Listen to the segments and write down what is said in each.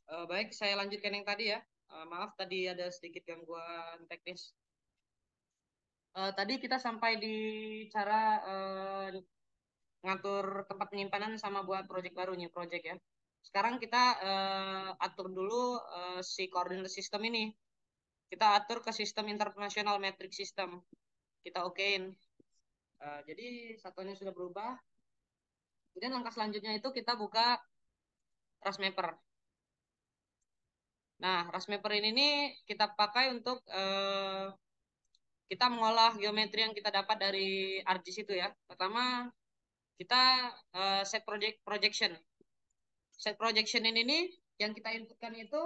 Baik, saya lanjutkan yang tadi ya. Maaf tadi ada sedikit gangguan teknis. Tadi kita sampai di cara ngatur tempat penyimpanan sama buat project baru nih, project ya. Sekarang kita atur dulu si koordinat sistem ini. Kita atur ke sistem internasional metric system. Kita okein. Jadi satuannya sudah berubah. Kemudian langkah selanjutnya itu kita buka Rasmapper. Nah, Rasmapper ini nih kita pakai untuk kita mengolah geometri yang kita dapat dari ArcGIS itu ya. Pertama, kita set projection. Set projection ini nih yang kita inputkan itu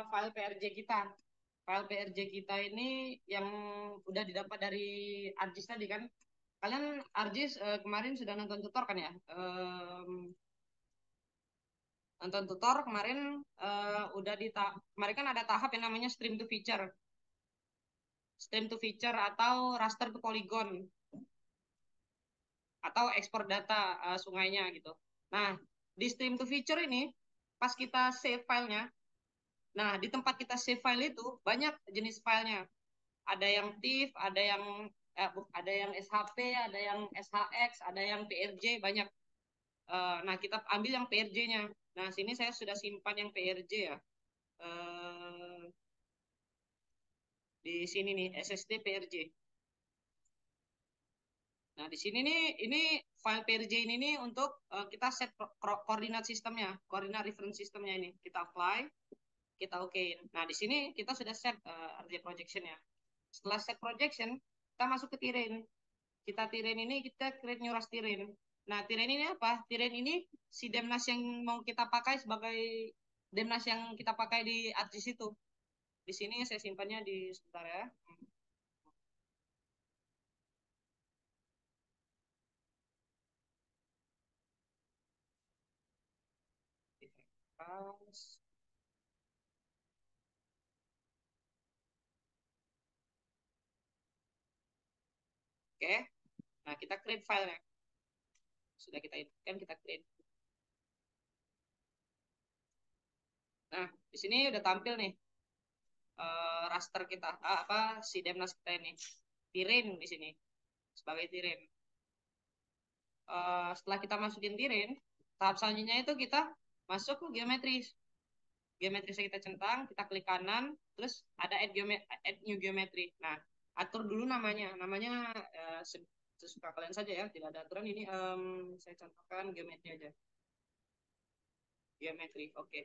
file PRJ kita. File PRJ kita ini yang udah didapat dari ArcGIS tadi kan. Kalian ArcGIS kemarin sudah nonton tutor kan ya? Nonton tutor kemarin udah kemarin kan ada tahap yang namanya stream to feature. Stream to feature atau raster to polygon atau ekspor data sungainya gitu. Nah, di stream to feature ini pas kita save filenya, nah di tempat kita save file itu banyak jenis filenya. Ada yang TIFF, ada yang SHP, ada yang SHX, ada yang PRJ, banyak. Nah, kita ambil yang PRJ-nya. Nah, sini saya sudah simpan yang PRJ ya. Eh, di sini nih SSD PRJ. Nah, di sini nih ini file PRJ ini nih untuk kita set koordinat sistemnya, koordinat reference sistemnya ini. Kita apply, kita okein. Nah, di sini kita sudah set RJ projection ya. Setelah set projection, kita masuk ke Tiren. Kita Tiren ini kita create new ras Tiren. Nah, Tiren ini apa? Tiren ini si Demnas yang mau kita pakai sebagai Demnas yang kita pakai di ArcGIS itu. Di sini saya simpannya di sebentar ya. Oke. Nah, kita create file ya. Sudah kita inputkan, kita create. Nah, di sini udah tampil nih raster kita, apa si Demnas kita ini. Tirin di sini sebagai Tirin. Setelah kita masukin Tirin, tahap selanjutnya itu kita masuk ke geometri. Geometri kita centang, kita klik kanan, terus ada add new geometry. Nah, atur dulu namanya. Namanya sesuka kalian saja ya, tidak ada aturan ini. Saya contohkan geometri aja. Geometri, oke.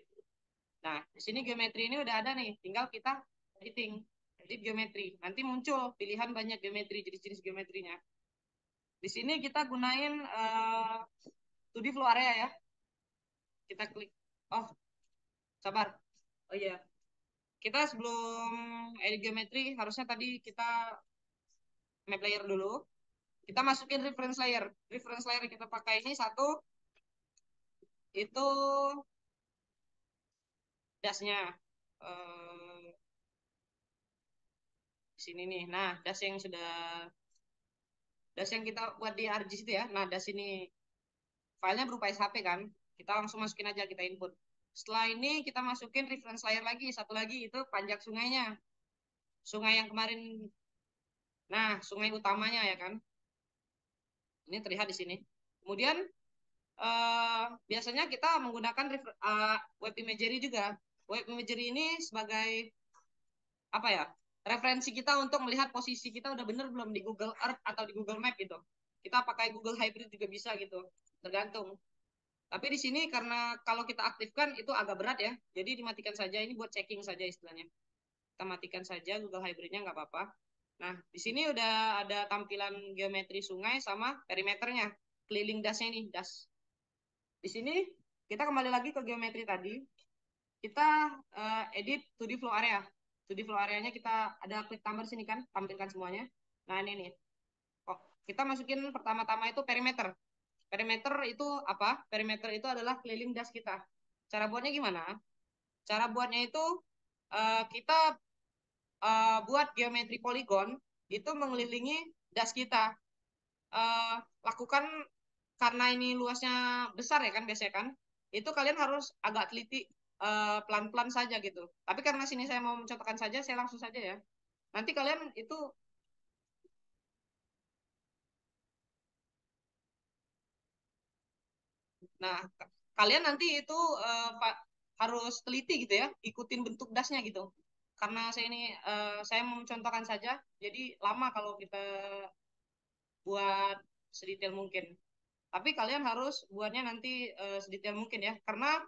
Nah, di sini geometri ini udah ada nih, tinggal kita editing, edit geometri. Nanti muncul pilihan banyak geometri, jenis-jenis geometrinya. Di sini kita gunain 2D flow area ya. Kita klik. Oh, sabar. Oh iya. Kita sebelum edit geometri, harusnya tadi kita map layer dulu. Kita masukin reference layer. Reference layer yang kita pakai ini satu, itu dasnya. Di sini nih. Nah, das yang kita buat di ArcGIS itu ya. Nah, das ini filenya berupa SHP kan. Kita langsung masukin aja, kita input. Setelah ini kita masukin reference layer lagi. Satu lagi itu panjang sungainya. Sungai yang kemarin. Nah, sungai utamanya ya kan. Ini terlihat di sini. Kemudian biasanya kita menggunakan web imagery juga. Web imagery ini sebagai apa ya? Referensi kita untuk melihat posisi kita udah bener belum di Google Earth atau di Google Map gitu. Kita pakai Google Hybrid juga bisa gitu. Tergantung. Tapi di sini karena kalau kita aktifkan itu agak berat ya. Jadi dimatikan saja, ini buat checking saja istilahnya. Kita matikan saja Google Hybridnya nggak apa-apa. Nah, di sini udah ada tampilan geometri sungai sama perimeternya. Keliling dasnya ini, das. Di sini kita kembali lagi ke geometri tadi. Kita edit 2D flow area. 2D flow areanya kita ada klik tambah sini kan, tampilkan semuanya. Nah, ini nih. Oh, kita masukin pertama-tama itu perimeter. Perimeter itu apa? Perimeter itu adalah keliling das kita. Cara buatnya gimana? Cara buatnya itu kita buat geometri poligon itu mengelilingi das kita. Eh, Lakukan karena ini luasnya besar ya kan biasanya kan. Itu kalian harus agak teliti. pelan-pelan saja gitu. Tapi karena sini saya mau mencontohkan saja, saya langsung saja ya. Nanti kalian itu, nah kalian nanti itu harus teliti gitu ya, ikutin bentuk dasnya gitu. Karena saya ini saya mau mencontohkan saja, jadi lama kalau kita buat sedetail mungkin. Tapi kalian harus buatnya nanti sedetail mungkin ya, karena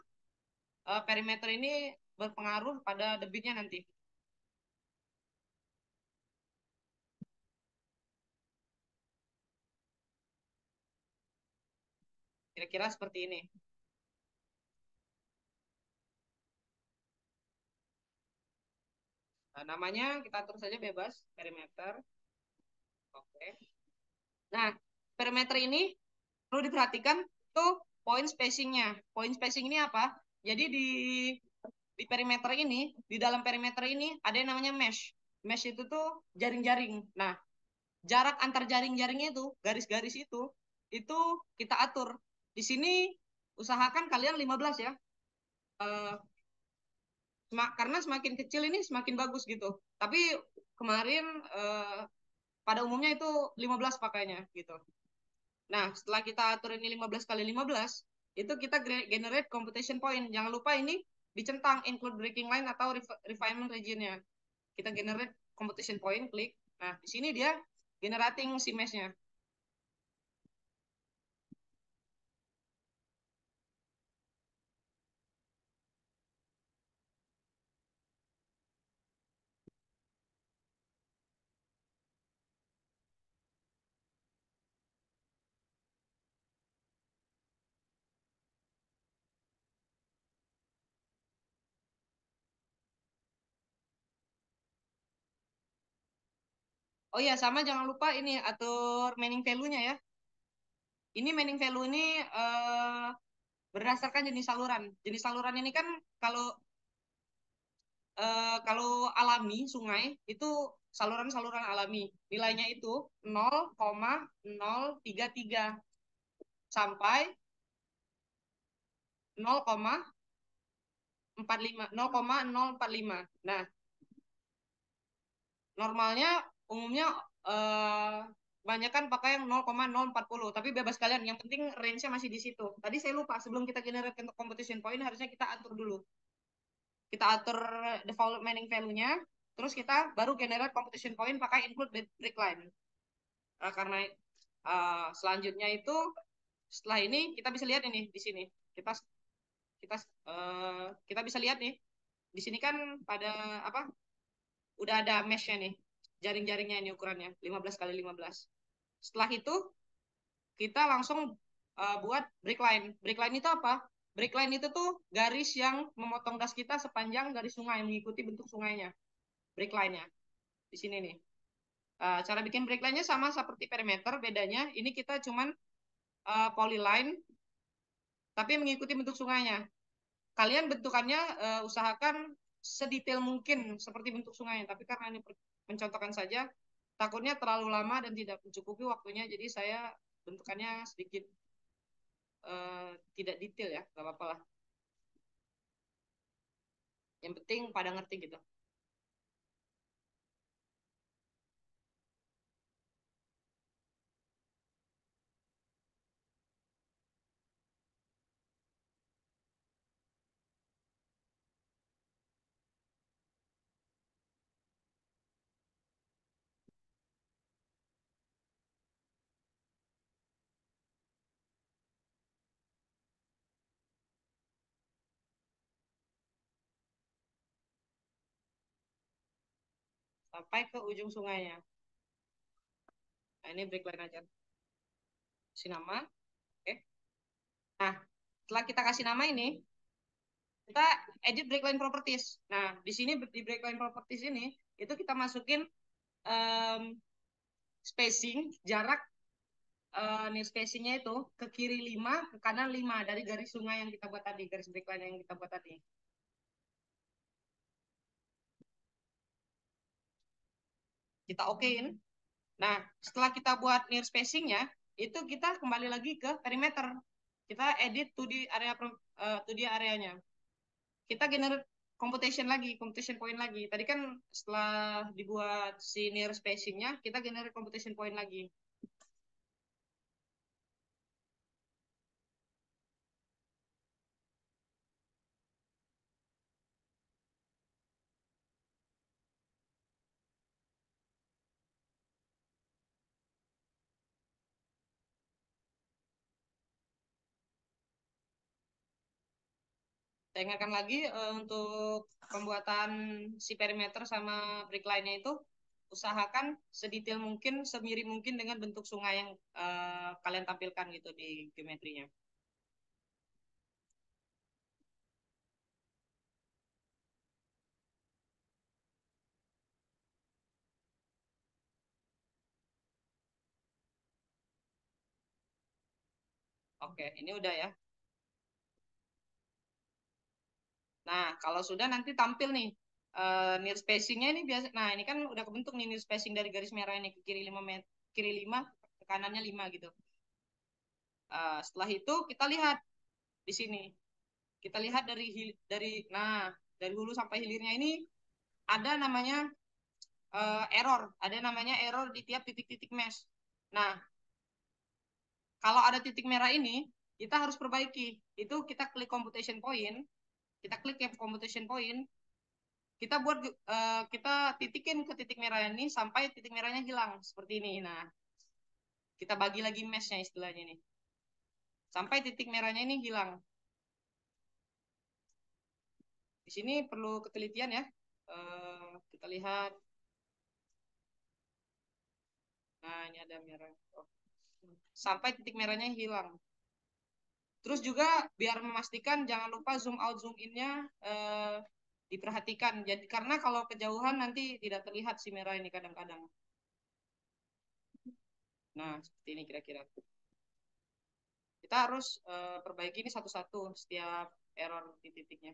perimeter ini berpengaruh pada debitnya nanti. Kira-kira seperti ini. Nah, namanya kita atur saja bebas, perimeter. Oke. Nah, perimeter ini perlu diperhatikan tuh point spacingnya. Point spacing ini apa? Jadi di perimeter ini, di dalam perimeter ini ada yang namanya mesh. Mesh itu tuh jaring-jaring. Nah, jarak antar jaring-jaringnya itu, garis-garis itu kita atur. Di sini usahakan kalian 15 ya. Eh, karena semakin kecil ini semakin bagus gitu. Tapi kemarin pada umumnya itu 15 pakainya gitu. Nah, setelah kita atur ini 15 kali 15, itu kita generate computation point. Jangan lupa ini dicentang include breaking line atau refinement region-nya. Kita generate computation point, klik. Nah, di sini dia generating si mesh-nya. Oh iya, sama jangan lupa ini atur meaning value-nya ya. Ini meaning value ini berdasarkan jenis saluran. Jenis saluran ini kan kalau kalau alami sungai itu saluran-saluran alami nilainya itu 0,033 sampai 0,45 0,045. Nah, normalnya umumnya eh banyak kan pakai yang 0,040, tapi bebas kalian. Yang penting range-nya masih di situ. Tadi saya lupa sebelum kita generate untuk competition point harusnya kita atur dulu. Kita atur default meaning value-nya, terus kita baru generate competition point pakai include break line. Karena selanjutnya itu setelah ini kita bisa lihat ini di sini. Kita kita kita bisa lihat nih. Di sini kan pada apa? Udah ada mesh-nya nih. Jaring-jaringnya ini ukurannya 15 kali 15. Setelah itu kita langsung buat break line. Break line itu apa? Break line itu tuh garis yang memotong das kita sepanjang garis sungai mengikuti bentuk sungainya. Break line-nya di sini nih. Cara bikin break line-nya sama seperti perimeter, bedanya ini kita cuman polyline tapi mengikuti bentuk sungainya. Kalian bentukannya usahakan sedetail mungkin seperti bentuk sungai, tapi karena ini mencontohkan saja, takutnya terlalu lama dan tidak mencukupi waktunya, jadi saya bentukannya sedikit tidak detail ya, nggak apa-apa lah. Yang penting pada ngerti gitu. Sampai ke ujung sungainya. Nah, ini break line aja. Kasih nama. Oke. Nah, setelah kita kasih nama ini, kita edit breakline properties. Nah, di sini di breakline properties ini itu kita masukin um, spacing, jarak nih spacingnya itu ke kiri 5, ke kanan 5 dari garis sungai yang kita buat tadi, garis breakline yang kita buat tadi. Kita okein. Nah, setelah kita buat near spacingnya, itu kita kembali lagi ke perimeter. Kita edit 2D area 2D areanya. kita generate computation point lagi. Tadi kan setelah dibuat si near spacing-nya, kita generate computation point lagi. Saya ingatkan lagi untuk pembuatan si perimeter sama brick line-nya itu usahakan sedetail mungkin, semirip mungkin dengan bentuk sungai yang kalian tampilkan gitu di geometrinya. Oke, ini udah ya. Nah, kalau sudah nanti tampil nih near spacing-nya ini biasa. Nah, ini kan udah kebentuk nih near spacing dari garis merah ini ke kiri 5 meter, kiri 5, ke kanannya 5 gitu. Setelah itu kita lihat di sini. Kita lihat dari hulu sampai hilirnya ini ada namanya ada namanya error di tiap titik-titik mesh. Nah, kalau ada titik merah ini, kita harus perbaiki. Itu kita klik computation point, kita klik ya computation point, kita buat kita titikin ke titik merah ini sampai titik merahnya hilang seperti ini. Nah, kita bagi lagi meshnya istilahnya ini sampai titik merahnya ini hilang. Di sini perlu ketelitian ya. Kita lihat. Nah, ini ada merah. Oh. Sampai titik merahnya hilang. Terus juga biar memastikan jangan lupa zoom out zoom in-nya diperhatikan. Jadi karena kalau kejauhan nanti tidak terlihat si merah ini kadang-kadang. Nah, seperti ini kira-kira. Kita harus perbaiki ini satu-satu setiap error di titiknya.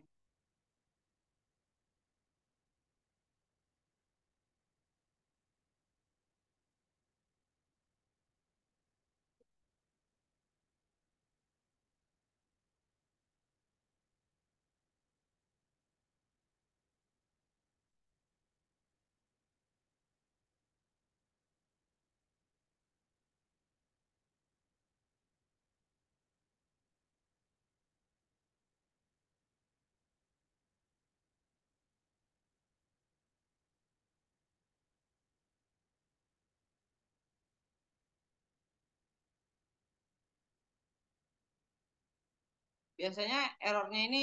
Biasanya errornya ini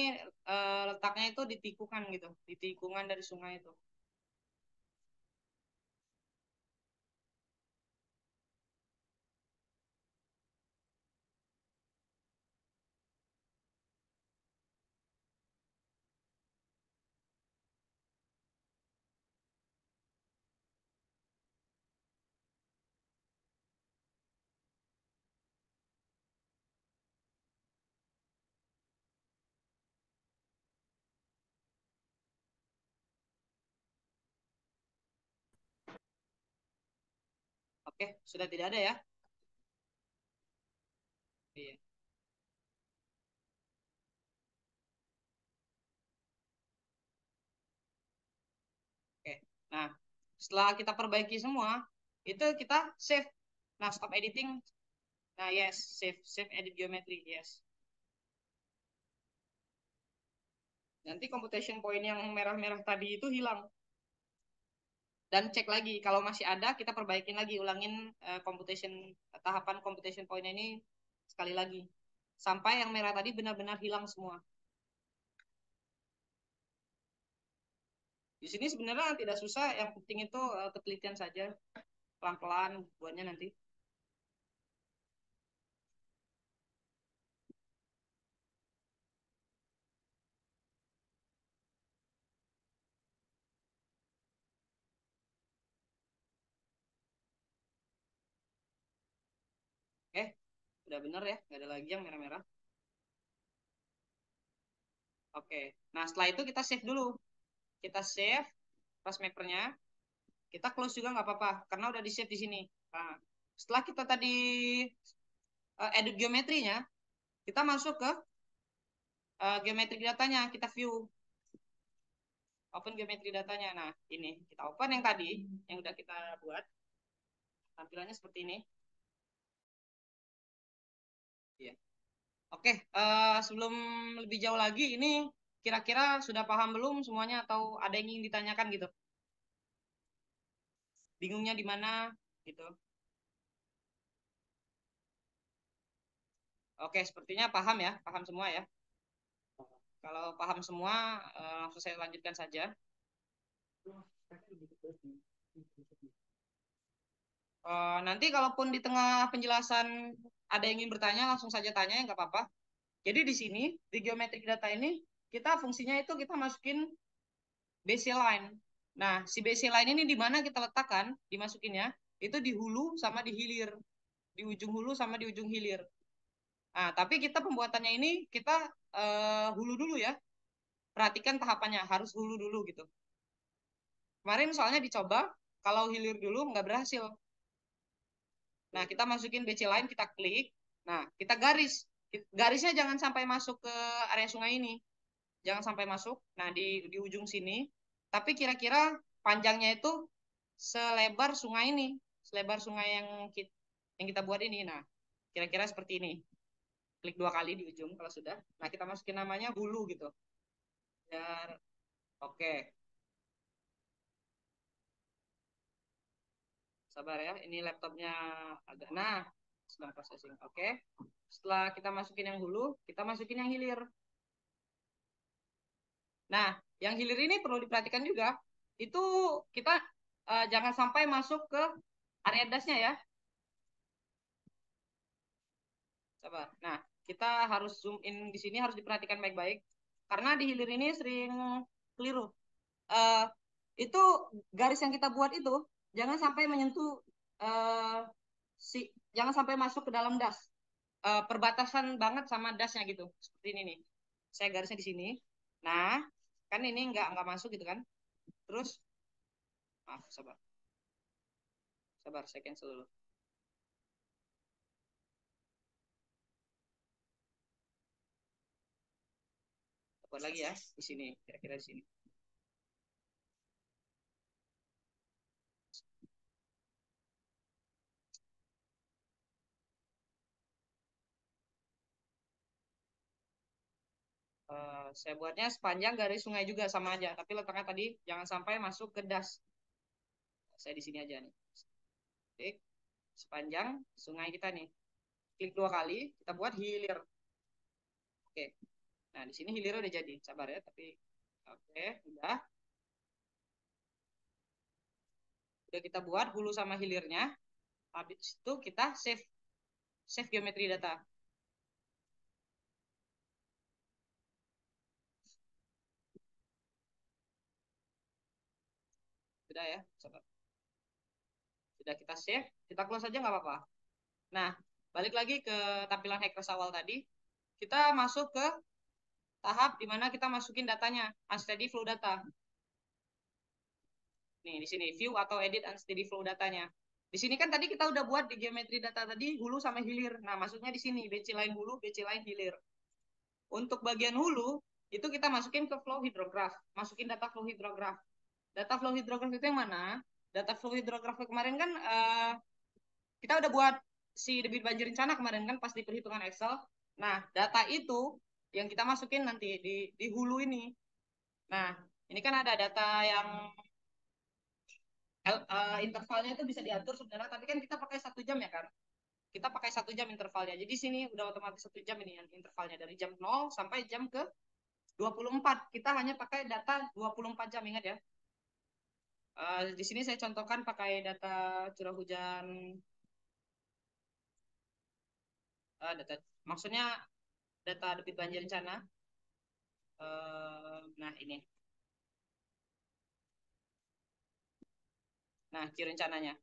letaknya itu di tikungan gitu, di tikungan dari sungai itu. Oke, sudah tidak ada ya? Iya. Oke. Nah, setelah kita perbaiki semua, itu kita save. Nah, stop editing. Nah, yes, save edit geometry, yes. Nanti computation point yang merah-merah tadi itu hilang. Dan cek lagi, kalau masih ada, kita perbaikin lagi, ulangin tahapan computation point ini sekali lagi. Sampai yang merah tadi benar-benar hilang semua. Di sini sebenarnya tidak susah, yang penting itu ketelitian saja. Pelan-pelan buatnya nanti. Oke, udah bener ya, nggak ada lagi yang merah-merah. Oke, nah setelah itu kita save dulu. Kita save pas mappernya, kita close juga nggak apa-apa, karena udah di save di sini. Nah, setelah kita tadi edit geometrinya, kita masuk ke geometrik datanya, kita view. Open geometri datanya. Nah, ini kita open yang tadi, yang udah kita buat. Tampilannya seperti ini. Iya. Oke, sebelum lebih jauh lagi, ini kira-kira sudah paham belum semuanya atau ada yang ingin ditanyakan gitu? Bingungnya di mana gitu? Oke, sepertinya paham ya, paham semua ya. Kalau paham semua, langsung saya lanjutkan saja. Nanti kalaupun di tengah penjelasan ada yang ingin bertanya, langsung saja tanya ya nggak apa-apa. Jadi di sini di geometric data ini kita fungsinya itu kita masukin baseline. Nah, si baseline ini di mana kita letakkan dimasukinnya? Itu di hulu sama di hilir. Di ujung hulu sama di ujung hilir. Nah, tapi kita pembuatannya ini kita hulu dulu ya. Perhatikan tahapannya, harus hulu dulu gitu. Kemarin soalnya dicoba, kalau hilir dulu nggak berhasil. Nah, kita masukin BC line, kita klik. Nah, kita garis. Garisnya jangan sampai masuk ke area sungai ini. Jangan sampai masuk. Nah, di ujung sini. Tapi kira-kira panjangnya itu selebar sungai ini. Selebar sungai yang kita buat ini. Nah, kira-kira seperti ini. Klik 2 kali di ujung kalau sudah. Nah, kita masukin namanya hulu gitu. Biar, oke. Sabar ya. Ini laptopnya agak. Nah, sedang processing. Oke. Setelah kita masukin yang hulu, kita masukin yang hilir. Nah, yang hilir ini perlu diperhatikan juga. Itu kita jangan sampai masuk ke area dasnya ya. Sabar. Nah, kita harus zoom in di sini harus diperhatikan baik-baik. Karena di hilir ini sering keliru. Eh, itu garis yang kita buat itu jangan sampai menyentuh eh, si jangan sampai masuk ke dalam das. Perbatasan banget sama dasnya gitu. Seperti ini nih. Saya garisnya di sini. Nah, kan ini nggak masuk gitu kan. Terus, maaf, sabar. Sabar, saya cancel dulu. Buat lagi ya, di sini, kira-kira di sini. Saya buatnya sepanjang garis sungai juga sama aja, tapi letaknya tadi jangan sampai masuk ke das. Saya di sini aja nih. Oke, sepanjang sungai kita nih. Klik 2 kali, kita buat hilir. Oke, nah di sini hilirnya udah jadi. Sabar ya, tapi oke, udah. Udah kita buat hulu sama hilirnya. Habis itu kita save save geometri data. Sudah ya, sabar. Sudah kita save, kita close aja nggak apa-apa. Nah, balik lagi ke tampilan Hackers awal tadi. Kita masuk ke tahap di mana kita masukin datanya, unsteady flow data. Nih, di sini view atau edit unsteady flow datanya. Di sini kan tadi kita udah buat di geometri data tadi hulu sama hilir. Nah, maksudnya di sini BC line hulu, BC line hilir. Untuk bagian hulu itu kita masukin ke flow hydrograph, masukin data flow hydrograph. Data flow hydrograph itu yang mana? Data flow hydrograph kemarin kan kita udah buat si debit banjir rencana kemarin kan pas di perhitungan Excel. Nah, data itu yang kita masukin nanti di hulu ini. Nah, ini kan ada data yang intervalnya itu bisa diatur sebenarnya, tapi kan kita pakai 1 jam ya kan. Kita pakai 1 jam intervalnya. Jadi sini udah otomatis 1 jam ini yang intervalnya dari jam 0 sampai jam ke 24. Kita hanya pakai data 24 jam, ingat ya. Di sini saya contohkan pakai data curah hujan, data maksudnya data debit banjir rencana. Nah ini, nah Q rencananya.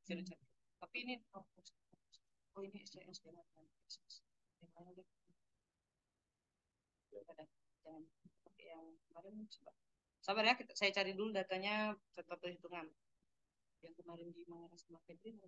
Q rencana. Tapi ini, oh ini SCS jangan, jangan pakai yang kemarin. Sabar ya, saya cari dulu datanya serta perhitungan yang kemarin di Mangaras sama Febri.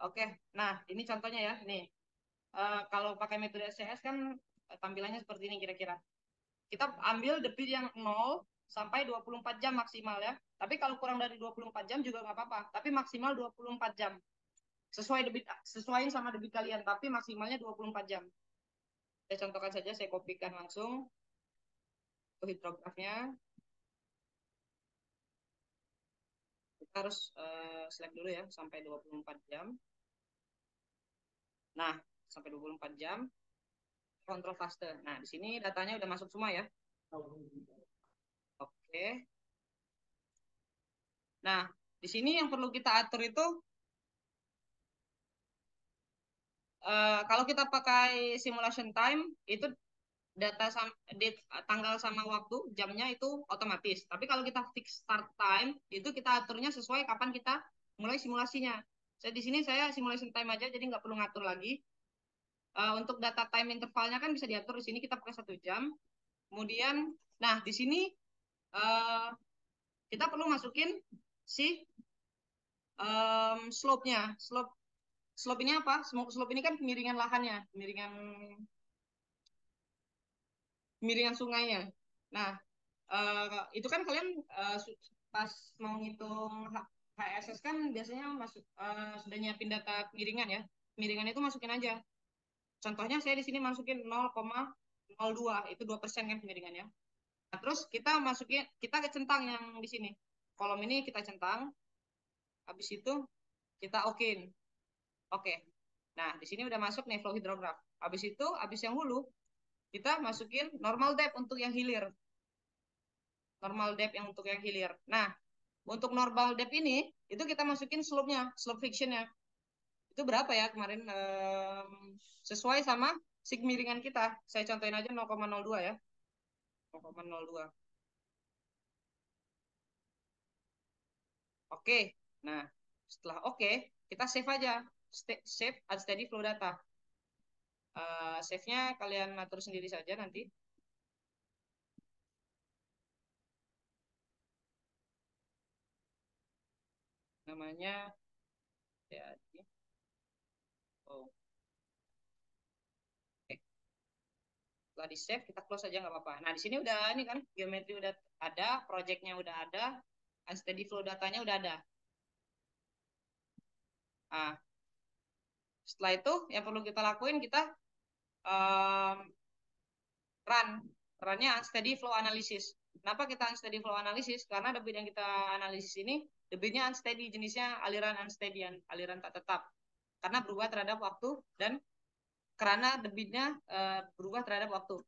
Oke, nah ini contohnya ya. Nih, kalau pakai metode SCS kan tampilannya seperti ini kira-kira. Kita ambil debit yang 0 sampai 24 jam maksimal ya. Tapi kalau kurang dari 24 jam juga nggak apa-apa. Tapi maksimal 24 jam. Sesuaiin sama debit kalian, tapi maksimalnya 24 jam. Saya contohkan saja, saya kopikan langsung ke hidrografnya. Kita harus select dulu ya sampai 24 jam. Nah, sampai 24 jam kontrol fase. Nah, di sini datanya udah masuk semua ya. Oke. Nah, di sini yang perlu kita atur itu kalau kita pakai simulation time itu data tanggal sama waktu jamnya itu otomatis. Tapi kalau kita fix start time itu kita aturnya sesuai kapan kita mulai simulasinya. Saya di sini saya simulation time aja jadi nggak perlu ngatur lagi. Untuk data time intervalnya kan bisa diatur di sini kita pakai 1 jam. Kemudian, nah di sini uh, kita perlu masukin si slope-nya. Slope ini apa? Slope ini kan kemiringan lahannya, kemiringan sungainya. Nah, itu kan kalian pas mau ngitung HSS kan biasanya sudah nyiapin data kemiringan ya. Kemiringan itu masukin aja. Contohnya saya di sini masukin 0,02, itu 2% kan kemiringannya. Nah, terus kita centang yang di sini. Kolom ini kita centang, habis itu kita okein. Oke. Nah, di sini udah masuk nih flow hidrograf. Habis itu, habis yang hulu, kita masukin normal depth untuk yang hilir. Normal depth yang untuk yang hilir. Nah, untuk normal depth ini, itu kita masukin slope-nya, slope fiction-nya. Itu berapa ya kemarin? Sesuai sama si kemiringan kita. Saya contohin aja 0,02 ya. 0,02. Oke. Nah, setelah oke, kita save aja. Save as steady flow data. Save-nya kalian atur sendiri saja nanti. Namanya ya. Oh. Oke. Setelah di save kita close aja nggak apa-apa. Nah di sini udah ini kan geometri udah ada, projectnya udah ada, unsteady flow datanya udah ada. Nah setelah itu yang perlu kita lakuin kita um, runnya unsteady flow analysis. Kenapa kita unsteady flow analysis? Karena debit yang kita analisis ini debitnya unsteady, jenisnya aliran unsteady, aliran tak tetap. Karena berubah terhadap waktu dan karena debitnya berubah terhadap waktu.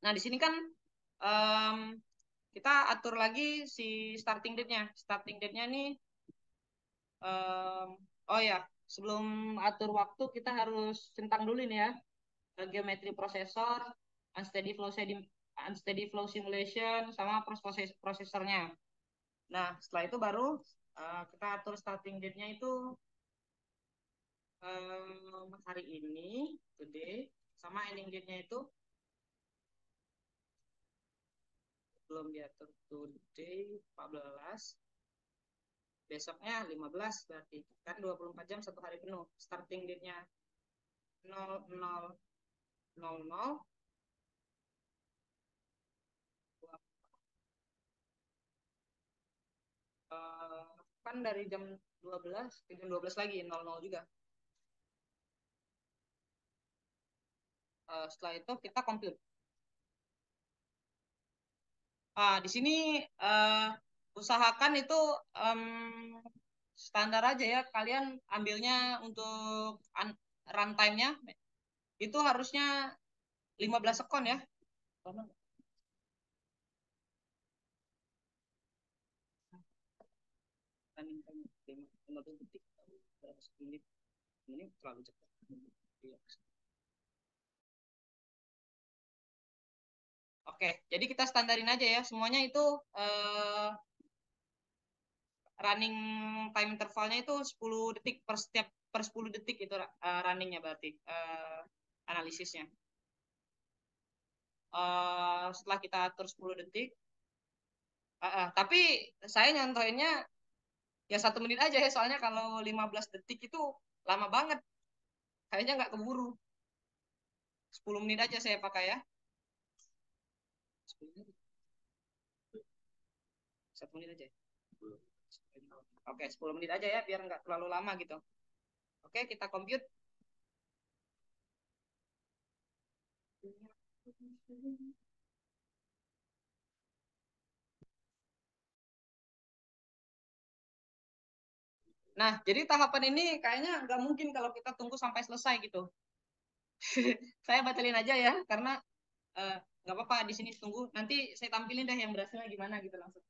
Nah di sini kan um, kita atur lagi si starting date-nya. Starting date-nya nih, oh ya, sebelum atur waktu kita harus centang dulu nih ya, geometri prosesor, unsteady flow simulation, sama prosesornya. Nah, setelah itu baru kita atur starting date-nya itu hari ini, today, sama ending date-nya itu belum diatur today 14, besoknya 15 berarti kan 24 jam satu hari penuh. Starting date-nya 00:00 kan dari jam 12 ke jam 12 lagi 00 juga. Setelah itu kita compute. Di sini usahakan itu um, standar aja ya. Kalian ambilnya untuk runtime-nya itu harusnya 15 sekon ya. Running time 15 detik berapa menit. Ini terlalu cepat. Iya. Oke, jadi kita standarin aja ya. Semuanya itu running time intervalnya itu 10 detik per 10 detik itu runningnya berarti analisisnya. Setelah kita atur 10 detik, tapi saya nyontohinnya ya 1 menit aja ya, soalnya kalau 15 detik itu lama banget. Kayaknya nggak keburu. 10 menit aja saya pakai ya. 10 menit. 1 menit aja. Oke, 10 menit aja ya, biar nggak terlalu lama gitu. Oke, kita compute. Nah, jadi tahapan ini kayaknya nggak mungkin kalau kita tunggu sampai selesai gitu. Saya batalin aja ya, karena eh, nggak apa-apa di sini tunggu. Nanti saya tampilin deh yang berhasilnya gimana gitu langsung.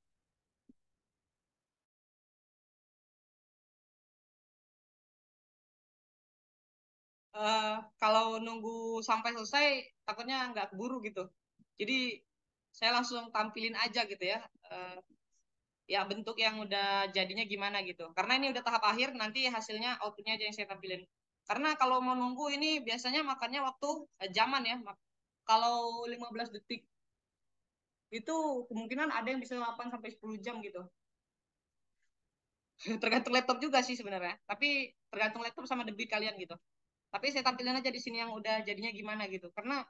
Eh, Kalau nunggu sampai selesai, takutnya nggak keburu gitu. Jadi saya langsung tampilin aja gitu ya. Eh, ya bentuk yang udah jadinya gimana gitu. Karena ini udah tahap akhir, nanti hasilnya outputnya aja yang saya tampilin. Karena kalau mau nunggu ini biasanya makannya waktu jaman ya. Kalau 15 detik itu kemungkinan ada yang bisa 8 sampai 10 jam gitu. Tergantung laptop juga sih sebenarnya. Tapi tergantung laptop sama debit kalian gitu. Tapi saya tampilin aja di sini yang udah jadinya gimana gitu. Karena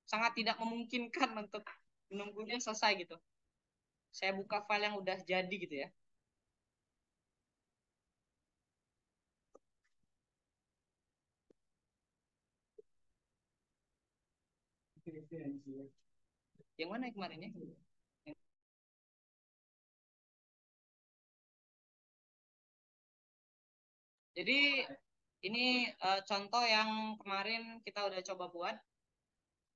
sangat tidak memungkinkan untuk menunggunya selesai gitu. Saya buka file yang udah jadi gitu ya. Yang mana yang kemarin ya? Jadi ini contoh yang kemarin kita udah coba buat,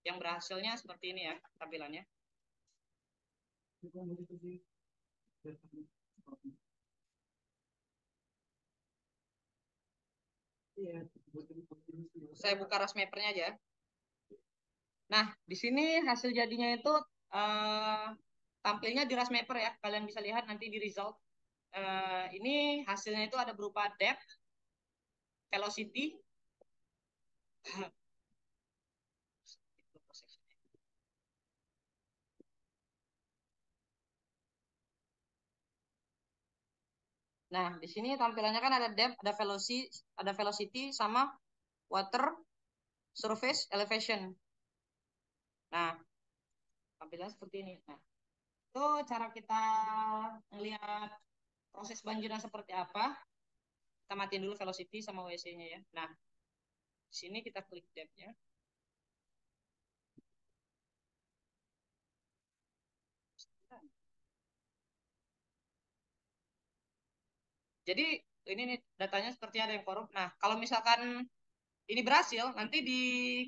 yang berhasilnya seperti ini ya tampilannya. Saya buka rasmapernya aja. Nah, di sini hasil jadinya itu eh, tampilnya di rasmaper ya. Kalian bisa lihat nanti di result. Ini hasilnya itu ada berupa depth, velocity. Nah, di sini tampilannya kan ada depth, ada velocity sama water surface elevation. Nah, tampilannya seperti ini. Nah, itu cara kita melihat proses banjirnya seperti apa. Kita matiin dulu velocity sama WC-nya ya. Nah, di sini kita klik depth-nya. Jadi ini nih datanya seperti ada yang korup. Nah, kalau misalkan ini berhasil, nanti di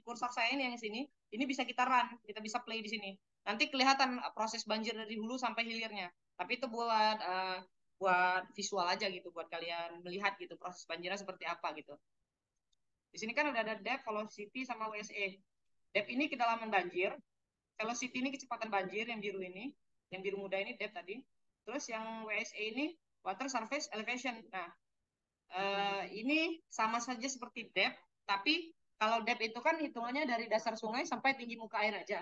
kursor saya ini yang sini, ini bisa kita run, kita bisa play di sini. Nanti kelihatan proses banjir dari hulu sampai hilirnya. Tapi itu buat visual aja gitu, buat kalian melihat gitu proses banjirnya seperti apa gitu. Di sini kan udah ada depth, velocity sama WSE. Depth ini kedalaman banjir, velocity ini kecepatan banjir yang biru ini, yang biru muda ini depth tadi. Terus yang WSE ini water surface elevation. Nah, ini sama saja seperti depth, tapi kalau depth itu kan hitungannya dari dasar sungai sampai tinggi muka air aja.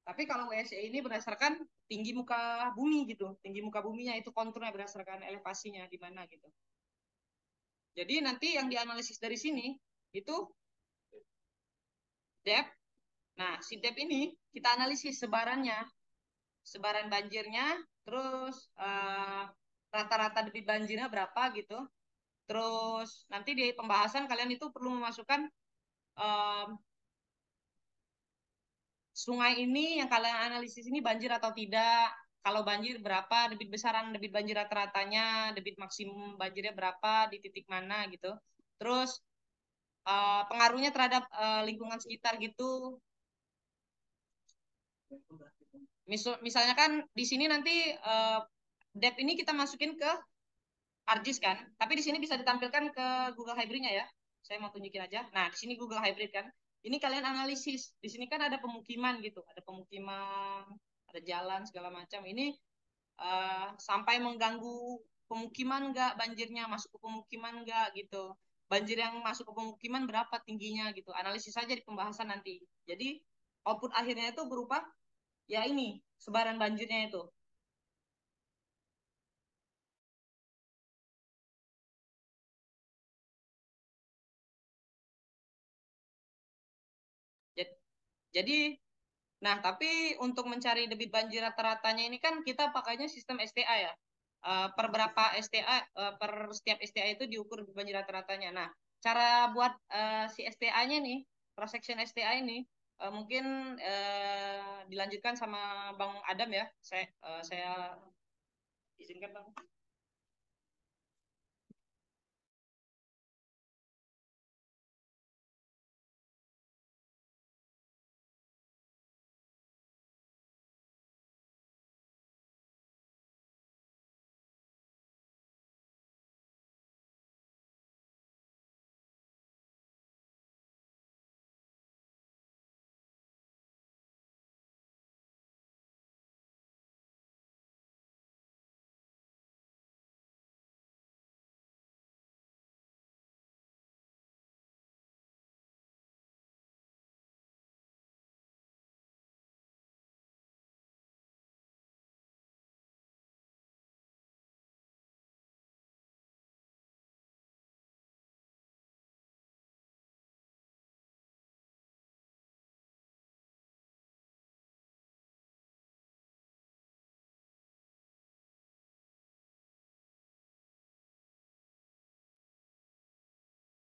Tapi kalau WSE ini berdasarkan tinggi muka bumi gitu, tinggi muka buminya itu konturnya berdasarkan elevasinya di mana gitu. Jadi nanti yang dianalisis dari sini itu depth. Nah, si depth ini kita analisis sebarannya, sebaran banjirnya, terus rata-rata debit banjirnya berapa gitu. Terus nanti di pembahasan kalian itu perlu memasukkan um, sungai ini yang kalian analisis ini banjir atau tidak. Kalau banjir berapa, debit besaran debit banjir rata-ratanya, debit maksimum banjirnya berapa, di titik mana gitu. Terus pengaruhnya terhadap lingkungan sekitar gitu. Misalnya kan di sini nanti depth ini kita masukin ke ArcGIS kan, tapi di sini bisa ditampilkan ke Google Hybrid-nya ya. Saya mau tunjukin aja. Nah, di sini Google Hybrid kan. Ini kalian analisis. Di sini kan ada pemukiman gitu, ada pemukiman, ada jalan segala macam. Ini sampai mengganggu pemukiman nggak, banjirnya masuk ke pemukiman nggak gitu. Banjir yang masuk ke pemukiman berapa tingginya gitu. Analisis saja di pembahasan nanti. Jadi output akhirnya itu berupa ya ini sebaran banjirnya itu. Jadi, nah tapi untuk mencari debit banjir rata-ratanya ini kan kita pakainya sistem STA ya. Per berapa STA, per setiap STA itu diukur debit banjir rata-ratanya. Nah, cara buat si STA-nya nih, cross section STA ini mungkin dilanjutkan sama Bang Adam ya. Saya izinkan Bang.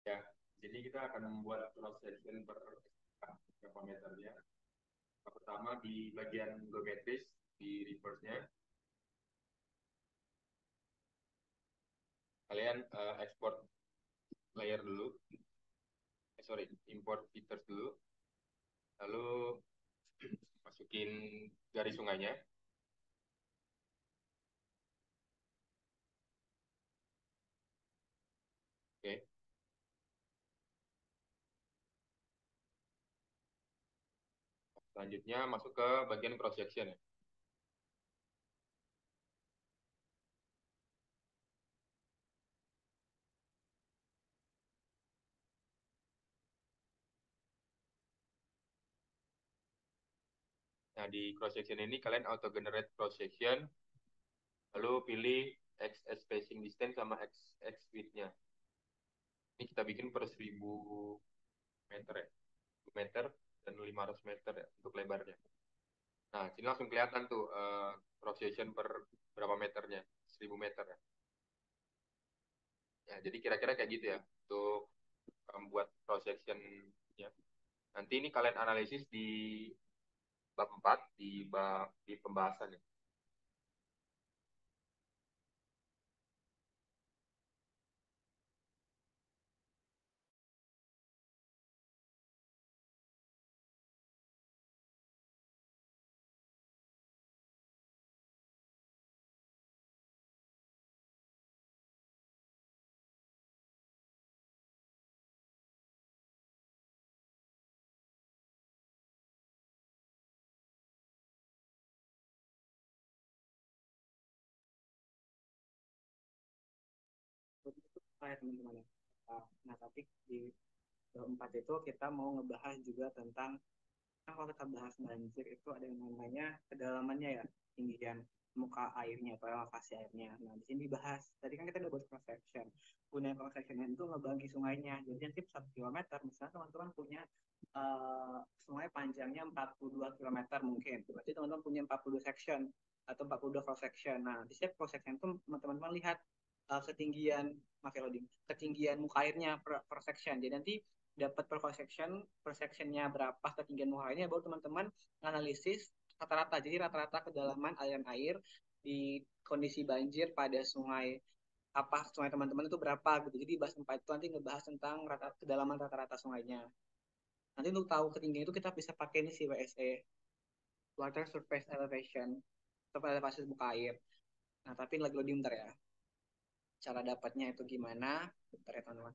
Ya, jadi kita akan membuat cross section berapa meternya. Pertama di bagian geometris di reverse-nya, kalian export layer dulu, sorry, import features dulu, lalu masukin garis sungainya, oke. Selanjutnya masuk ke bagian cross section ya. Nah, di cross section ini kalian auto generate cross section, lalu pilih X spacing distance sama X width-nya. Ini kita bikin per 1000 meter ya. 1000 meter dan 500 meter ya untuk lebarnya. Nah, sini langsung kelihatan tuh cross section per berapa meternya, 1000 meter ya. Ya, jadi kira-kira kayak gitu ya untuk membuat cross section ya. Nanti ini kalian analisis di bab 4 di pembahasan ya. Itu saya teman-teman ya. Nah, tapi di keempat itu kita mau ngebahas juga tentang kan kalau kita bahas banjir itu ada yang namanya kedalamannya ya, tinggian muka airnya atau elevasi airnya. Nah, di sini dibahas. Tadi kan kita udah buat cross section. Punya cross section itu ngebagi sungainya. Jadi nanti 1 kilometer, misalnya teman-teman punya sungai panjangnya 42 kilometer mungkin. Berarti teman-teman punya 42 section atau 42 cross section. Nah, di setiap cross section itu teman-teman lihat ketinggian loading, ketinggian muka airnya per section. Jadi nanti dapat per sectionnya berapa ketinggian muka airnya, baru teman-teman analisis rata-rata. Jadi rata-rata kedalaman aliran air di kondisi banjir pada sungai apa sungai teman-teman itu berapa gitu. Jadi bahas tempat itu nanti ngebahas tentang kedalaman rata-rata sungainya. Nanti untuk tahu ketinggian itu kita bisa pakai ini si WSE, Water Surface Elevation, atau elevasi muka air. Nah, tapi lagi loading bentar ya. Cara dapatnya itu gimana? Bentar ya teman-teman.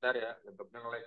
Bentar ya, laptopnya nge-lag.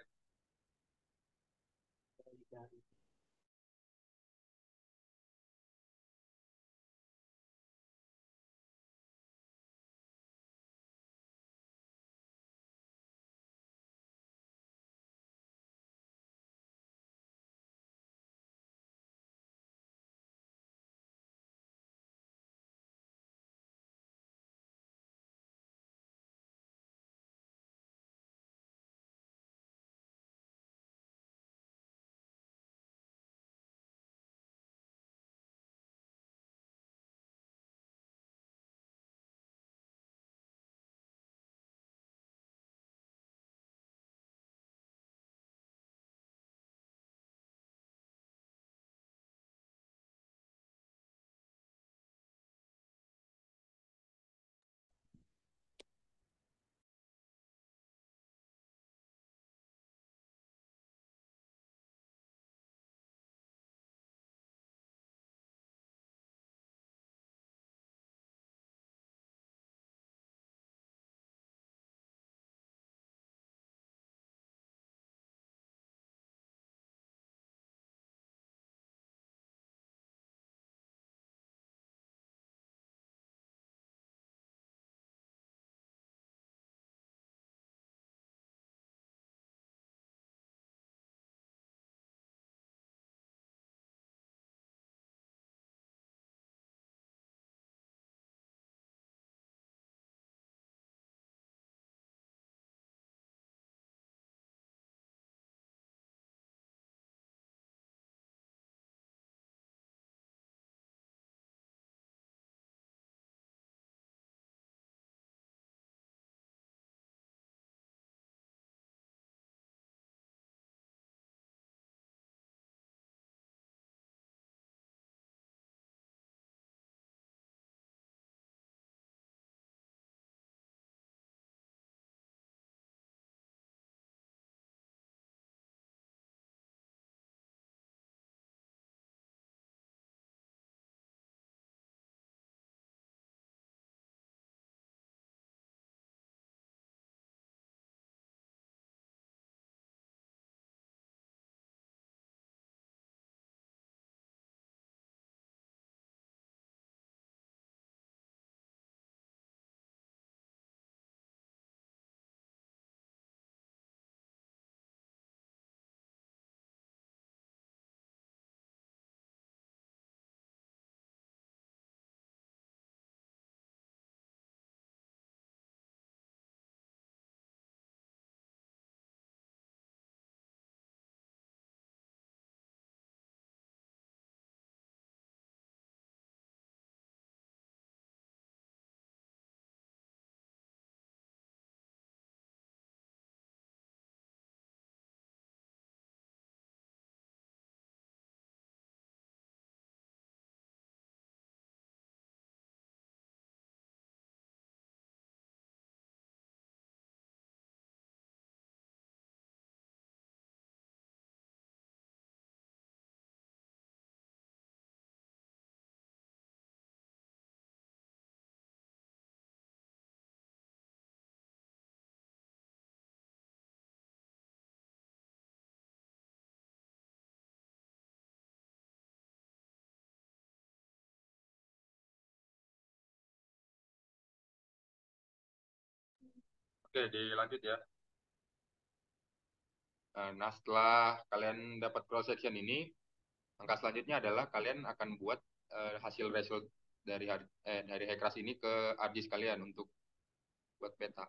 Oke, dilanjut ya. Nah, setelah kalian dapat cross section ini, langkah selanjutnya adalah kalian akan buat hasil result dari Hekras ini ke ArcGIS kalian untuk buat peta.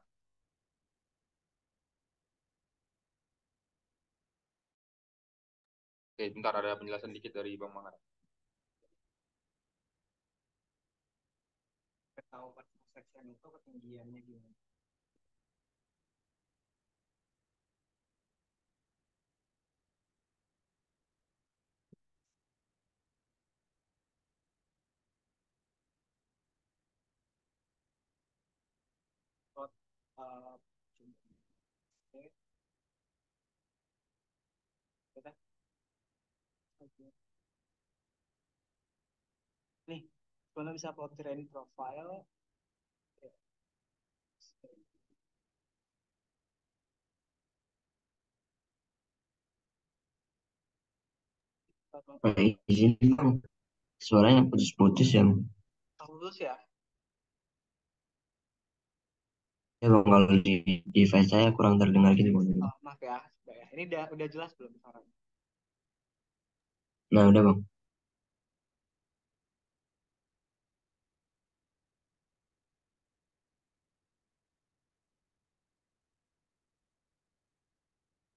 Oke, bentar ada penjelasan dikit dari Bang Mangat. Tahu section itu ketinggiannya gimana? Plot, uh, oke, udah. Oke. Nih, kalau bisa plot terrain profile, ya, Izin bang, suaranya putus-putus ya. Lulus ya. Ya bang, kalau di device saya kurang terdengar gitu bang. Oh, maaf ya, Mbak ya. Ini udah jelas belum suaranya? Nah udah bang.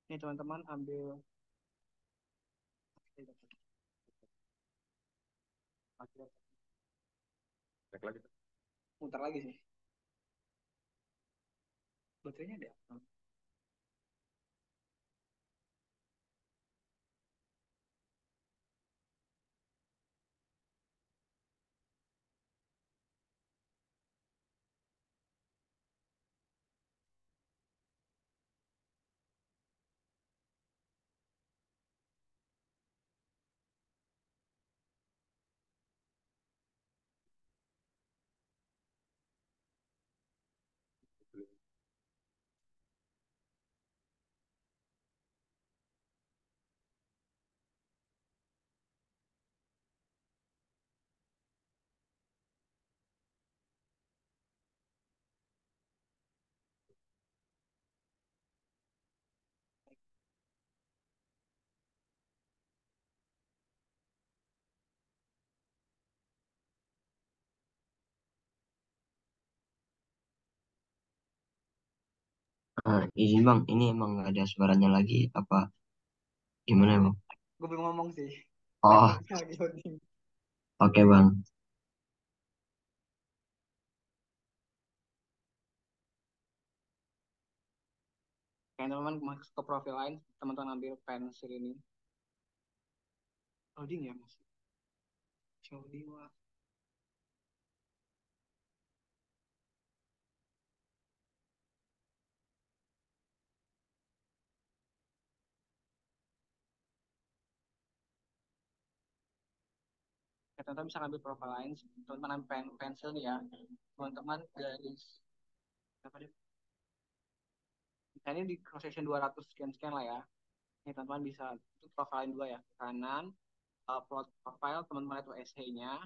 Nih teman-teman ambil Cek lagi. muter lagi sih. Baterainya ada. Nah, izin bang, ini emang nggak ada suaranya lagi apa gimana bang? Gue belum ngomong sih. Oh, Laptopnya lagi loading. oke bang. Kayak teman-teman masuk ke profil lain, teman-teman ambil pensil ini. Loading ya mas. Loading wah. Ya, teman-teman bisa ambil profil lain. Teman-teman ambil pensil nih ya. Teman-teman garis apa deh? Misalnya di cross section 200 sekian-sekian lah ya. Ini teman-teman bisa itu profil lain dua ya. Kanan, upload profile teman-teman itu essay-nya.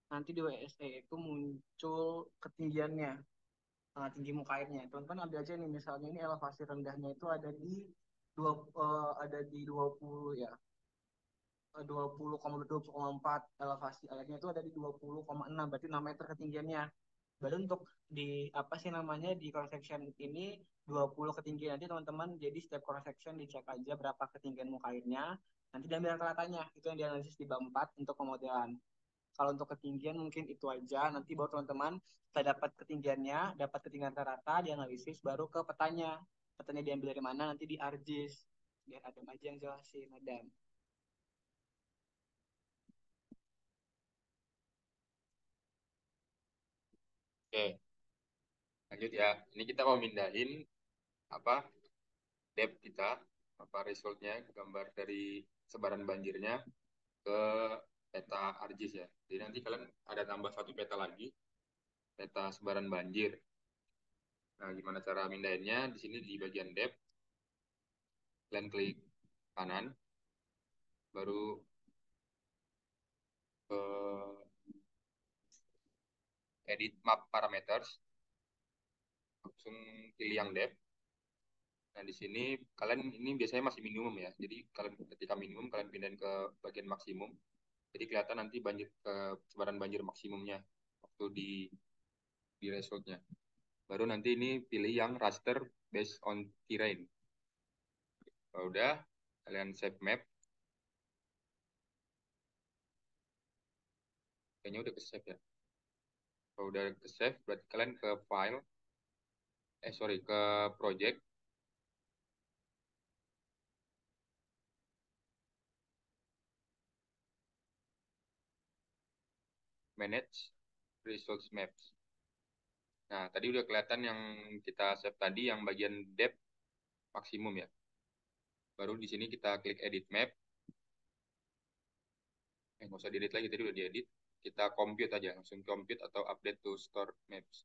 Nanti di WSA itu muncul ketinggiannya, tinggi muka airnya. Teman-teman ambil aja nih, misalnya ini elevasi rendahnya itu ada di 20 ya. 20,4 elevasi airnya itu ada di 20,6 berarti 6 meter ketinggiannya. Baru untuk di apa sih namanya di cross section ini 20 ketinggian nanti teman-teman jadi setiap cross section dicek aja berapa ketinggian muka airnya nanti diambil rata-ratanya itu yang dianalisis di bab 4 untuk pemodelan. Kalau untuk ketinggian mungkin itu aja. Nanti baru teman-teman setelah dapat ketinggiannya, dapat ketinggian rata-rata, dianalisis, baru ke petanya. Petanya diambil dari mana, nanti di ArcGIS. Biar Adam aja yang jelasin, Adam. Oke, lanjut ya. Ini kita mau mindahin apa depth kita, apa resultnya, gambar dari sebaran banjirnya ke peta ArcGIS ya. Jadi nanti kalian ada tambah satu peta lagi, peta sebaran banjir. Nah, gimana cara mindahinnya? Di sini di bagian depth, kalian klik kanan, baru ke edit map parameters, langsung pilih yang depth. Nah, di sini kalian ini biasanya masih minimum ya. Jadi kalian ketika minimum kalian pindahin ke bagian maksimum. Jadi kelihatan nanti banjir sebaran banjir maksimumnya waktu di resultnya. Baru nanti ini pilih yang raster based on terrain. Kalau udah kalian save map. Kayaknya udah ke save ya. Kalau udah ke save berarti kalian ke file ke project, manage results maps. Nah, tadi udah kelihatan yang kita save tadi yang bagian depth maksimum ya. Baru di sini kita klik edit map. Nggak usah diedit lagi, tadi udah diedit. Kita compute aja, langsung compute atau update to store maps.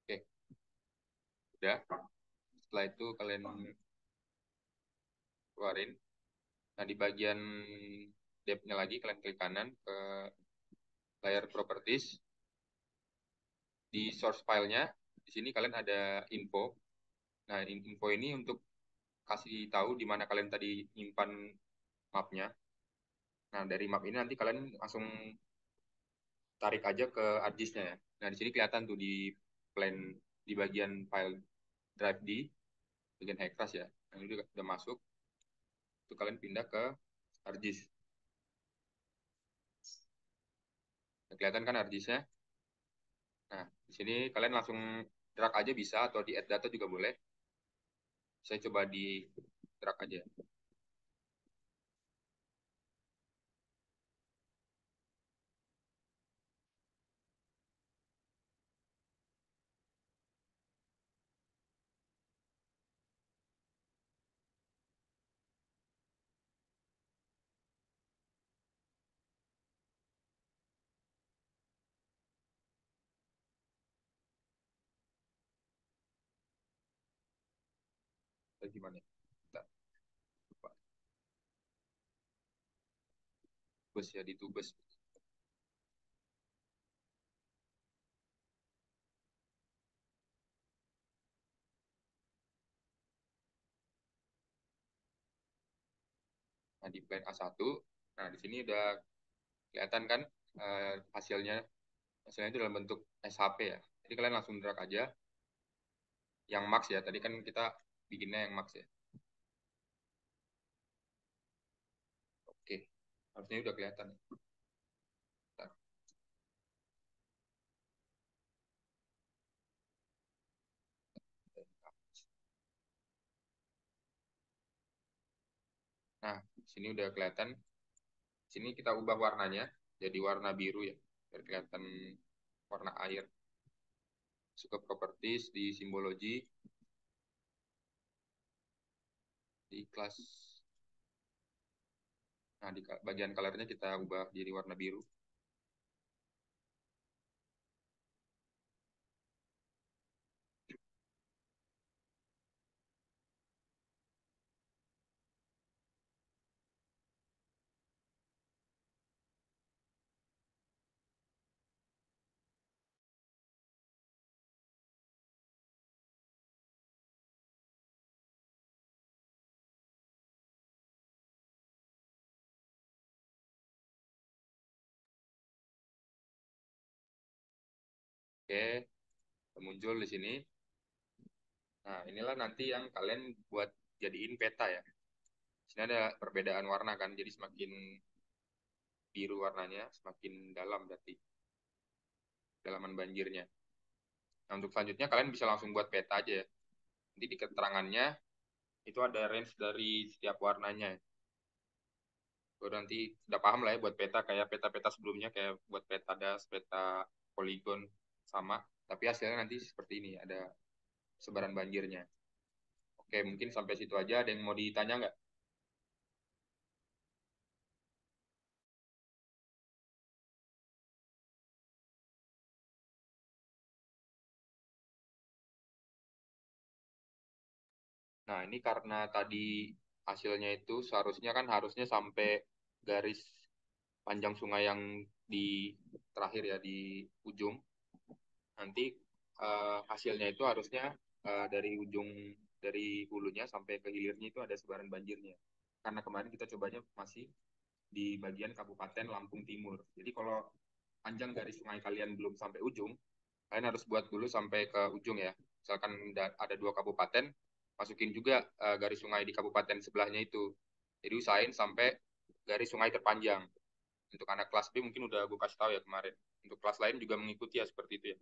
Oke, udah. Setelah itu kalian keluarin. Nah, di bagian depth-nya lagi kalian klik kanan ke layer properties. Di source file-nya, di sini kalian ada info. Nah, info ini untuk kasih tahu di mana kalian tadi nyimpan mapnya. Nah, dari map ini nanti kalian langsung tarik aja ke hard disk-nya ya. Nah, di sini kelihatan tuh di plan di bagian file drive di bagian high class ya. Nah, ini udah masuk. Itu kalian pindah ke hard disk. Nah, kelihatan kan hard disk-nya? Nah, di sini kalian langsung drag aja bisa atau di add data juga boleh. Saya coba di drag aja. Atau gimana? Bentar, lupa. Bus ya, di tubes. Nah, di plan A1, nah di sini udah kelihatan kan hasilnya. Hasilnya itu dalam bentuk SHP ya. Jadi kalian langsung drag aja yang max ya. Tadi kan kita bikinnya yang max ya. Oke, harusnya udah kelihatan. Bentar. Nah, di sini udah kelihatan. Sini kita ubah warnanya jadi warna biru ya, biar kelihatan warna air. Masuk ke properties di simbology, di kelas. Nah, di bagian colornya kita ubah jadi warna biru. Oke, muncul di sini. Nah, inilah nanti yang kalian buat jadiin peta ya. Di sini ada perbedaan warna kan, jadi semakin biru warnanya, semakin dalam berarti dalaman banjirnya. Nah, untuk selanjutnya kalian bisa langsung buat peta aja ya. Nanti di keterangannya itu ada range dari setiap warnanya. Baru nanti udah paham lah ya buat peta, kayak peta-peta sebelumnya, kayak buat peta das, peta poligon, sama. Tapi hasilnya nanti seperti ini, ada sebaran banjirnya. Oke, mungkin sampai situ aja. Ada yang mau ditanya nggak? Nah, ini karena tadi hasilnya itu seharusnya kan harusnya sampai garis panjang sungai yang di terakhir ya, di ujung. Nanti hasilnya itu harusnya dari ujung, dari hulunya sampai ke hilirnya itu ada sebaran banjirnya. Karena kemarin kita cobanya masih di bagian Kabupaten Lampung Timur. Jadi kalau panjang garis sungai kalian belum sampai ujung, kalian harus buat dulu sampai ke ujung ya. Misalkan ada 2 kabupaten, masukin juga garis sungai di kabupaten sebelahnya itu. Jadi usahain sampai garis sungai terpanjang. Untuk anak kelas B mungkin udah gue kasih tahu ya kemarin. Untuk kelas lain juga mengikuti ya seperti itu ya.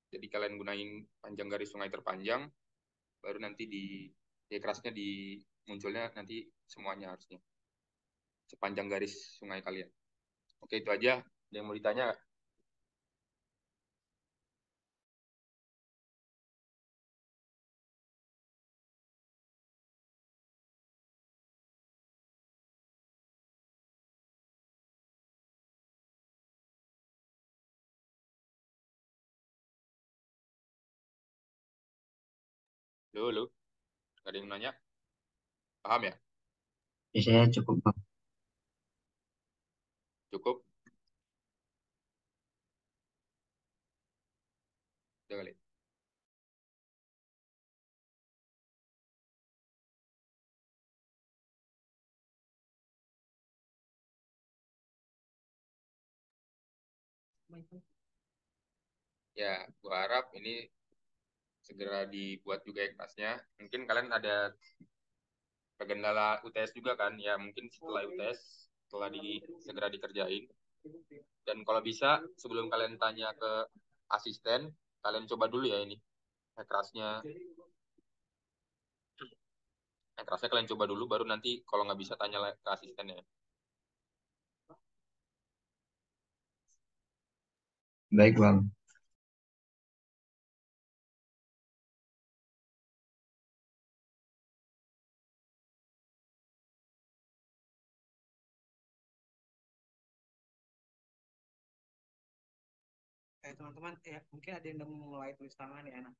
Jadi kalian gunain panjang garis sungai terpanjang, baru nanti di ya kerasnya di munculnya nanti semuanya harusnya sepanjang garis sungai kalian. Oke, itu aja. Ada yang mau ditanya? Dulu, ada yang nanya, paham ya? Ya, saya cukup Bang. Cukup, udah kali. Ya, gua harap ini segera dibuat juga ya kelasnya. Mungkin kalian ada kendala UTS juga kan? Ya, mungkin setelah UTS, setelah segera dikerjain. Dan kalau bisa, sebelum kalian tanya ke asisten, kalian coba dulu ya ini. Kerasnya, kerasnya kalian coba dulu, baru nanti kalau nggak bisa tanya ke asisten ya. Baik Bang. Teman-teman, ya mungkin ada yang udah mulai tulis tangan ya. Nah,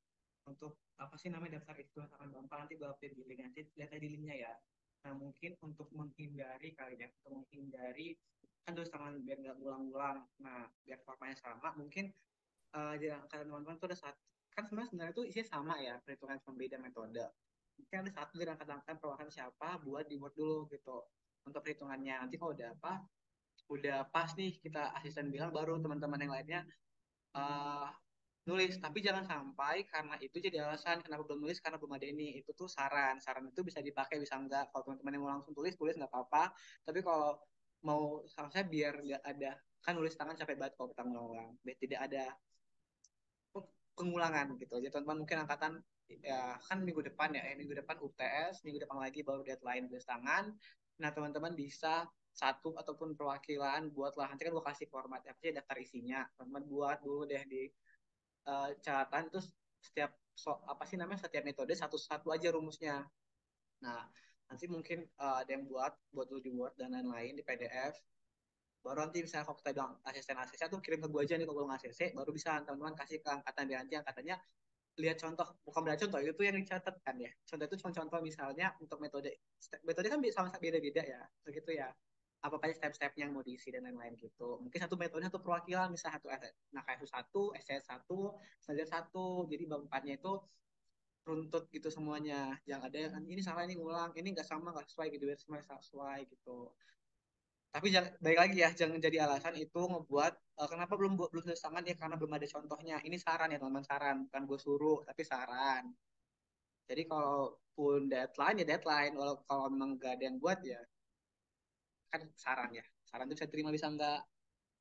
untuk apa sih namanya daftar itu akan gampang nanti gue update di link, nanti lihat aja di linknya ya. Nah, mungkin untuk menghindari kali ya, untuk menghindari kan tulis tangan biar nggak ulang-ulang. Nah, biar formatnya sama, mungkin di angkatan teman-teman tuh ada satu, kan sebenarnya itu isinya sama ya, perhitungan cuma beda metode. Mungkin ada satu dari angkatan perwakilan siapa buat dibuat dulu gitu untuk perhitungannya. Nanti kalau udah apa, udah pas nih kita asisten bilang, baru teman-teman yang lainnya eh, nulis. Tapi jangan sampai karena itu jadi alasan kenapa belum nulis, karena belum ada ini. Itu tuh saran itu bisa dipakai bisa enggak. Kalau teman-teman yang mau langsung tulis nggak apa-apa, tapi kalau mau sama saya biar nggak ada, kan nulis tangan capek banget kalau kita ngulang-ulang, biar tidak ada pengulangan gitu. Jadi teman-teman mungkin angkatan ya kan minggu depan ya, minggu depan UTS, minggu depan lagi baru deadline tulis tangan. Nah, teman-teman bisa satu ataupun perwakilan buatlah, nanti kan gue kasih format apa sih daftar isinya, teman-teman buat dulu deh di catatan, terus setiap apa sih namanya, setiap metode satu-satu aja rumusnya. Nah, nanti mungkin ada yang buat dulu di Word dan lain-lain di PDF. Baru nanti misalnya kalau kita bilang asisten tuh kirim ke gue aja nih kalau nggak ACC, baru bisa teman-teman kasih ke angkatan, biar nanti angkatannya lihat contoh, bukan belajar contoh itu yang dicatat kan ya. Contoh itu cuma contoh, misalnya untuk metode kan sama beda-beda ya, begitu ya, apa aja step-stepnya yang mau diisi dan lain-lain gitu. Mungkin satu metode satu perwakilan, misalnya satu nah kayak itu satu, SCS satu, saja satu, jadi bab empatnya itu runtut gitu semuanya. Yang ada yang ini salah, ini ulang, ini nggak sama, nggak sesuai gitu, biar semua sesuai gitu. Tapi jangan, baik lagi ya, jangan jadi alasan itu ngebuat kenapa belum tulis tangan ya, karena belum ada contohnya. Ini saran ya teman-teman, saran, bukan gue suruh tapi saran. Jadi kalau pun deadline ya deadline, walau kalau memang gak ada yang buat ya kan saran ya, saran itu bisa terima bisa enggak.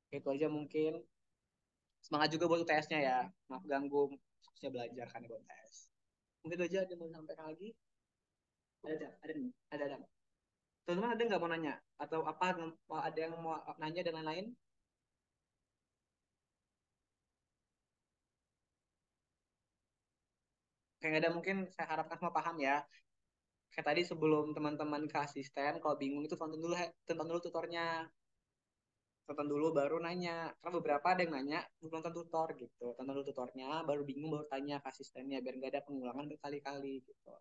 Itu aja mungkin. Semangat juga buat UTS-nya ya, maaf ganggu fokusnya belajar kan ya buat UTS. Mungkin itu aja, ada mau sampaikan lagi? Ada nih, ada. Teman-teman ada nggak mau nanya atau apa, ada yang mau nanya dan lain-lain? Kayak ada, mungkin saya harapkan semua paham ya. Kayak tadi sebelum teman-teman ke asisten, kalau bingung itu tonton dulu tutornya, tonton dulu baru nanya. Karena beberapa ada yang nanya belum nonton tutor gitu, tonton dulu tutornya baru bingung baru tanya ke asistennya, biar nggak ada pengulangan berkali-kali gitu.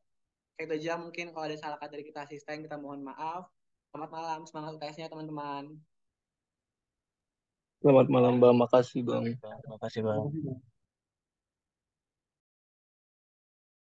Kayak itu aja, mungkin kalau ada salah kata dari kita asisten kita mohon maaf. Selamat malam, semangat UTS-nya teman-teman. Selamat malam Bang, makasih Bang. Makasih Bang.